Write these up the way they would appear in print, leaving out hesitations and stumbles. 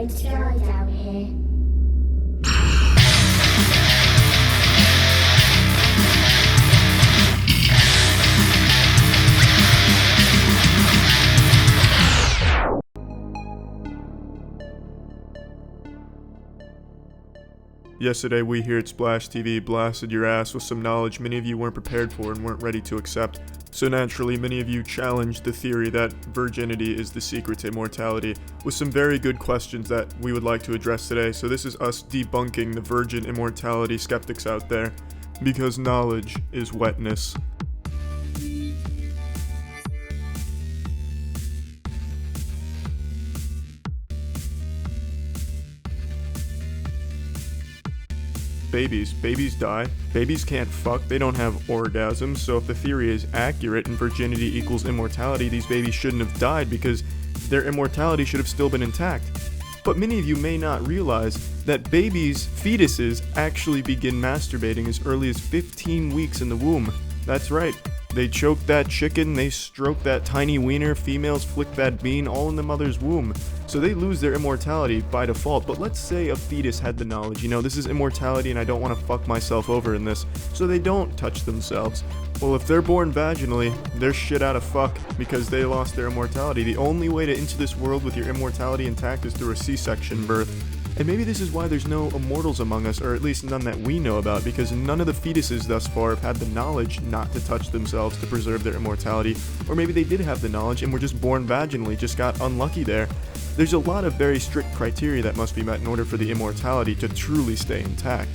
going sky down here. Yesterday, we here at Splash TV blasted your ass with some knowledge many of you weren't prepared for and weren't ready to accept. So naturally, many of you challenged the theory that virginity is the secret to immortality with some very good questions that we would like to address today. So this is us debunking the virgin immortality skeptics out there, because knowledge is wetness. Babies die. Babies can't fuck, they don't have orgasms, so if the theory is accurate and virginity equals immortality, these babies shouldn't have died because their immortality should have still been intact. But many of you may not realize that fetuses actually begin masturbating as early as 15 weeks in the womb. That's right. They choke that chicken, they stroke that tiny wiener, females flick that bean, all in the mother's womb. So they lose their immortality by default. But let's say a fetus had the knowledge, this is immortality and I don't want to fuck myself over in this, so they don't touch themselves. Well, if they're born vaginally, they're shit out of fuck because they lost their immortality. The only way to enter this world with your immortality intact is through a C-section birth. And maybe this is why there's no immortals among us, or at least none that we know about, because none of the fetuses thus far have had the knowledge not to touch themselves to preserve their immortality. Or maybe they did have the knowledge and were just born vaginally, just got unlucky there. There's a lot of very strict criteria that must be met in order for the immortality to truly stay intact.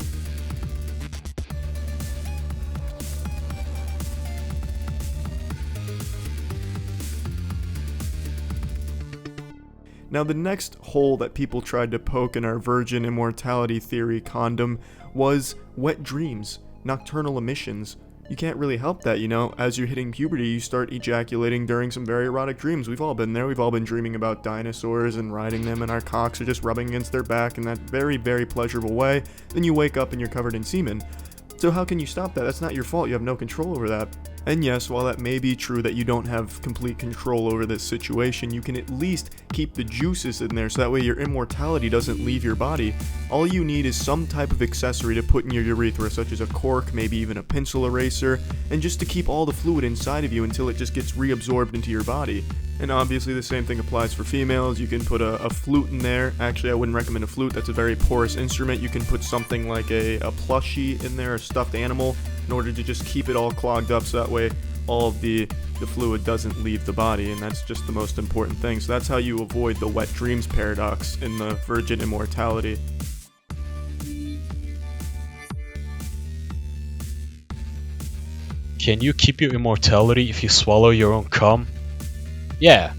Now, the next hole that people tried to poke in our virgin immortality theory condom was wet dreams, nocturnal emissions. You can't really help that, as you're hitting puberty, you start ejaculating during some very erotic dreams. We've all been there, we've all been dreaming about dinosaurs and riding them, and our cocks are just rubbing against their back in that very, very pleasurable way. Then you wake up and you're covered in semen. So how can you stop that? That's not your fault, you have no control over that. And yes, while that may be true that you don't have complete control over this situation, you can at least keep the juices in there so that way your immortality doesn't leave your body. All you need is some type of accessory to put in your urethra, such as a cork, maybe even a pencil eraser, and just to keep all the fluid inside of you until it just gets reabsorbed into your body. And obviously the same thing applies for females. You can put a flute in there. Actually, I wouldn't recommend a flute, that's a very porous instrument. You can put something like a plushie in there, a stuffed animal, in order to just keep it all clogged up so that way all of the fluid doesn't leave the body, and that's just the most important thing. So that's how you avoid the wet dreams paradox in the virgin immortality. Can you keep your immortality if you swallow your own cum? Yeah.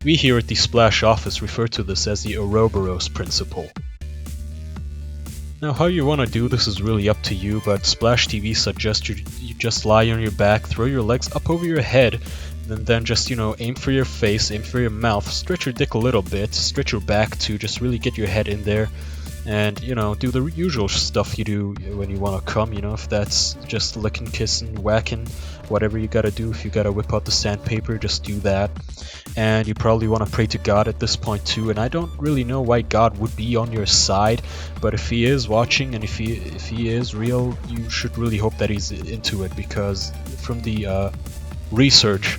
We here at the Splash office refer to this as the ouroboros principle. Now, how you want to do this is really up to you, but Splash TV suggests you just lie on your back, throw your legs up over your head, and then just, aim for your face, aim for your mouth, stretch your dick a little bit, stretch your back to just really get your head in there, and, do the usual stuff you do when you want to come, if that's just licking, kissing, whacking, whatever you gotta do. If you gotta whip out the sandpaper, just do that. And you probably want to pray to God at this point too, and I don't really know why God would be on your side, but if he is watching and if he is real, you should really hope that he's into it, because from the research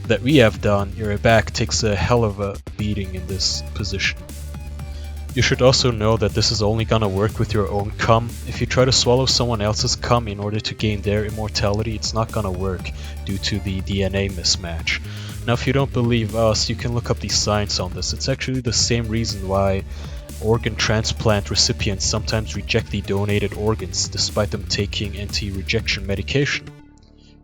that we have done, your back takes a hell of a beating in this position. You should also know that this is only gonna work with your own cum. If you try to swallow someone else's cum in order to gain their immortality, it's not gonna work due to the DNA mismatch. Now, if you don't believe us, you can look up the science on this. It's actually the same reason why organ transplant recipients sometimes reject the donated organs despite them taking anti-rejection medication.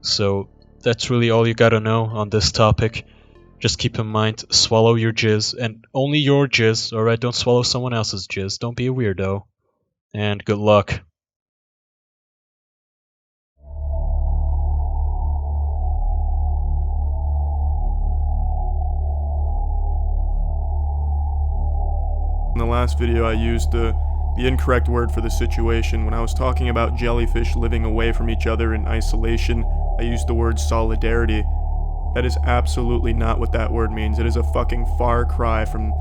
So that's really all you gotta know on this topic. Just keep in mind, swallow your jizz, and only your jizz, alright? Don't swallow someone else's jizz. Don't be a weirdo. And good luck. In the last video, I used the incorrect word for the situation. When I was talking about jellyfish living away from each other in isolation, I used the word solidarity. That is absolutely not what that word means. It is a fucking far cry from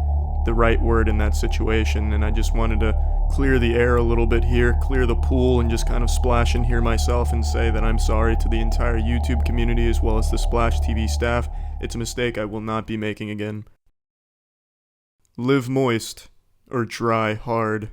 the right word in that situation, and I just wanted to clear the air a little bit here, clear the pool, and just kind of splash in here myself and say that I'm sorry to the entire YouTube community as well as the Splash TV staff. It's a mistake I will not be making again. Live moist, or dry hard.